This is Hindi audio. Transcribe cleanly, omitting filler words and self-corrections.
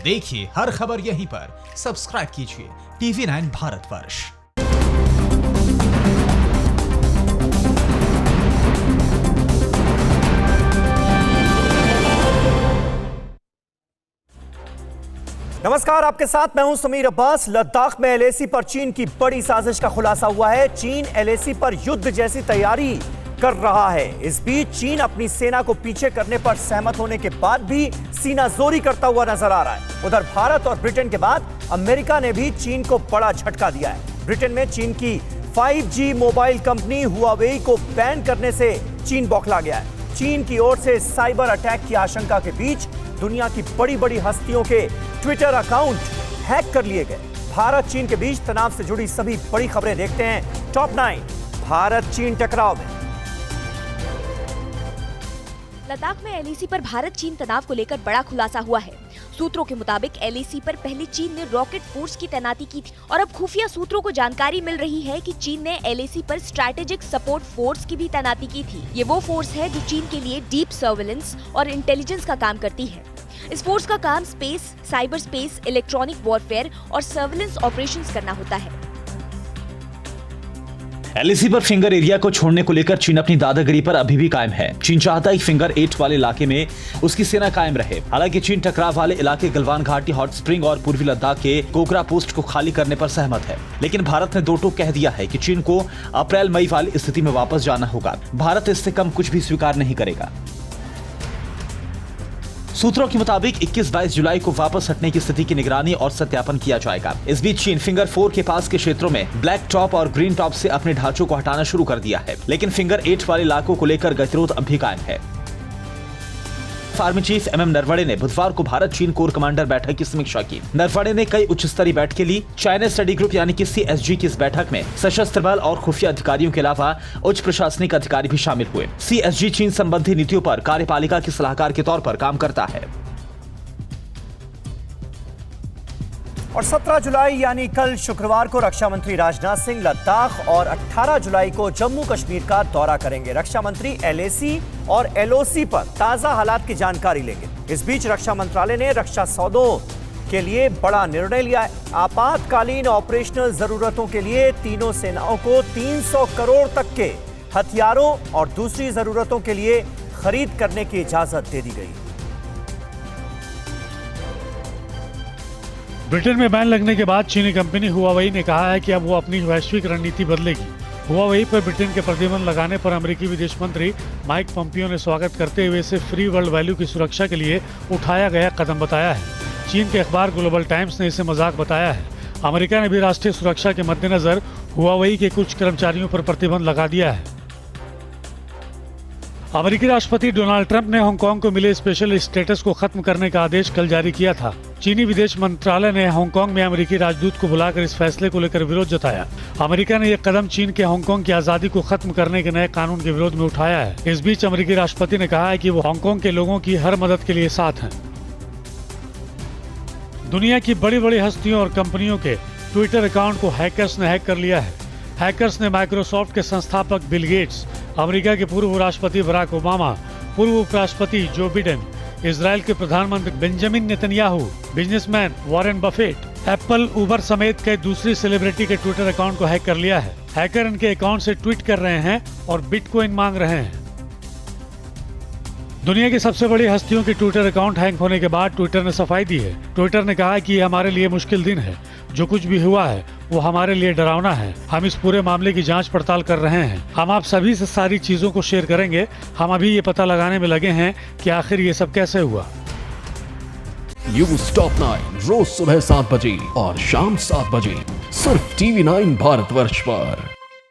देखिए हर खबर यहीं पर। सब्सक्राइब कीजिए TV9 भारतवर्ष। नमस्कार, आपके साथ मैं हूं समीर अब्बास। लद्दाख में LAC पर चीन की बड़ी साजिश का खुलासा हुआ है। चीन LAC पर युद्ध जैसी तैयारी कर रहा है। इस बीच चीन अपनी सेना को पीछे करने पर सहमत होने के बाद भी सीनाजोरी करता हुआ नजर आ रहा है। उधर भारत और ब्रिटेन के बाद अमेरिका ने भी चीन को बड़ा झटका दिया है। ब्रिटेन में चीन की 5G मोबाइल कंपनी हुआवेई को बैन करने से चीन बौखला गया है। चीन की ओर से साइबर अटैक की आशंका के बीच दुनिया की बड़ी बड़ी हस्तियों के ट्विटर अकाउंट हैक कर लिए गए। भारत चीन के बीच तनाव से जुड़ी सभी बड़ी खबरें देखते हैं टॉप 9 भारत चीन टकराव में। लद्दाख में LAC पर भारत चीन तनाव को लेकर बड़ा खुलासा हुआ है। सूत्रों के मुताबिक LAC पर पहले चीन ने रॉकेट फोर्स की तैनाती की थी और अब खुफिया सूत्रों को जानकारी मिल रही है कि चीन ने LAC पर स्ट्रैटेजिक सपोर्ट फोर्स की भी तैनाती की थी। ये वो फोर्स है जो चीन के लिए डीप सर्विलेंस और इंटेलिजेंस का काम करती है। इस फोर्स का काम space, cyber space, electronic warfare और सर्विलेंस ऑपरेशंस करना होता है। LAC पर फिंगर एरिया को छोड़ने को लेकर चीन अपनी दादागिरी पर अभी भी कायम है। चीन चाहता है फिंगर 8 वाले इलाके में उसकी सेना कायम रहे। हालांकि चीन टकराव वाले इलाके गलवान घाटी, हॉट स्प्रिंग और पूर्वी लद्दाख के कोकरा पोस्ट को खाली करने पर सहमत है। लेकिन भारत ने दो टूक कह दिया है कि चीन को अप्रैल-मई वाली स्थिति में वापस जाना होगा। भारत इससे कम कुछ भी स्वीकार नहीं करेगा। सूत्रों के मुताबिक 21-22 जुलाई को वापस हटने की स्थिति की निगरानी और सत्यापन किया जाएगा। इस बीच चीन फिंगर 4 के पास के क्षेत्रों में ब्लैक टॉप और ग्रीन टॉप से अपने ढांचों को हटाना शुरू कर दिया है। लेकिन फिंगर 8 वाले इलाकों को लेकर गतिरोध अब भी कायम है। आर्मी चीफ MM नरवणे ने बुधवार को भारत चीन कोर कमांडर बैठक की समीक्षा की। नरवणे ने कई उच्च स्तरीय बैठकें ली। चाइना स्टडी ग्रुप यानी कि CSG की इस बैठक में सशस्त्र बल और खुफिया अधिकारियों के अलावा उच्च प्रशासनिक अधिकारी भी शामिल हुए। CSG चीन संबंधी नीतियों पर कार्यपालिका के सलाहकार के तौर पर काम करता है। और 17 जुलाई यानी कल शुक्रवार को रक्षा मंत्री राजनाथ सिंह लद्दाख और 18 जुलाई को जम्मू कश्मीर का दौरा करेंगे। रक्षा मंत्री LAC और LOC पर ताजा हालात की जानकारी लेंगे। इस बीच रक्षा मंत्रालय ने रक्षा सौदों के लिए बड़ा निर्णय लिया है। आपातकालीन ऑपरेशनल जरूरतों के लिए तीनों सेनाओं को 300 करोड़ तक के हथियारों और दूसरी जरूरतों के लिए खरीद करने की इजाजत दे दी गई। ब्रिटेन में बैन लगने के बाद चीनी कंपनी हुआवेई ने कहा है कि अब वो अपनी वैश्विक रणनीति बदलेगी। हुआवेई पर ब्रिटेन के प्रतिबंध लगाने पर अमेरिकी विदेश मंत्री माइक पोम्पियो ने स्वागत करते हुए इसे फ्री वर्ल्ड वैल्यू की सुरक्षा के लिए उठाया गया कदम बताया है। चीन के अखबार ग्लोबल टाइम्स ने इसे मजाक बताया है। अमेरिका ने भी राष्ट्रीय सुरक्षा के मद्देनजर हुआवेई के कुछ कर्मचारियों पर प्रतिबंध लगा दिया है। अमेरिकी राष्ट्रपति डोनाल्ड ट्रंप ने हांगकांग को मिले स्पेशल स्टेटस को खत्म करने का आदेश कल जारी किया था। चीनी विदेश मंत्रालय ने हांगकांग में अमेरिकी राजदूत को बुलाकर इस फैसले को लेकर विरोध जताया। अमेरिका ने यह कदम चीन के हांगकांग की आजादी को खत्म करने के नए कानून के विरोध में उठाया है। इस बीच अमेरिकी राष्ट्रपति ने कहा है कि वो हांगकांग के लोगों की हर मदद के लिए साथ हैं। दुनिया की बड़ी बड़ी हस्तियों और कंपनियों के ट्विटर अकाउंट को हैकर्स ने हैक कर लिया है। हैकर्स ने माइक्रोसॉफ्ट के संस्थापक बिल गेट्स, अमेरिका के पूर्व राष्ट्रपति बराक ओबामा, पूर्व उपराष्ट्रपति जो बिडेन, इजराइल के प्रधानमंत्री Benjamin Netanyahu, businessman Warren Buffett, Apple, Uber समेत कई दूसरी सेलिब्रिटी के ट्विटर अकाउंट को हैक कर लिया है। हैकर इनके अकाउंट से ट्वीट कर रहे हैं और बिटकॉइन मांग रहे हैं। दुनिया की सबसे बड़ी हस्तियों के ट्विटर अकाउंट हैक होने के बाद ट्विटर ने सफाई दी है। ट्विटर ने कहा कि ये हमारे लिए मुश्किल दिन है। जो कुछ भी हुआ है वो हमारे लिए डरावना है। हम इस पूरे मामले की जांच पड़ताल कर रहे हैं। हम आप सभी से सारी चीजों को शेयर करेंगे। हम अभी ये पता लगाने में लगे हैं कि आखिर ये सब कैसे हुआ। न्यूज़ टॉप 9 रोज सुबह 7 बजे और शाम 7 बजे सिर्फ TV9 भारतवर्ष पर।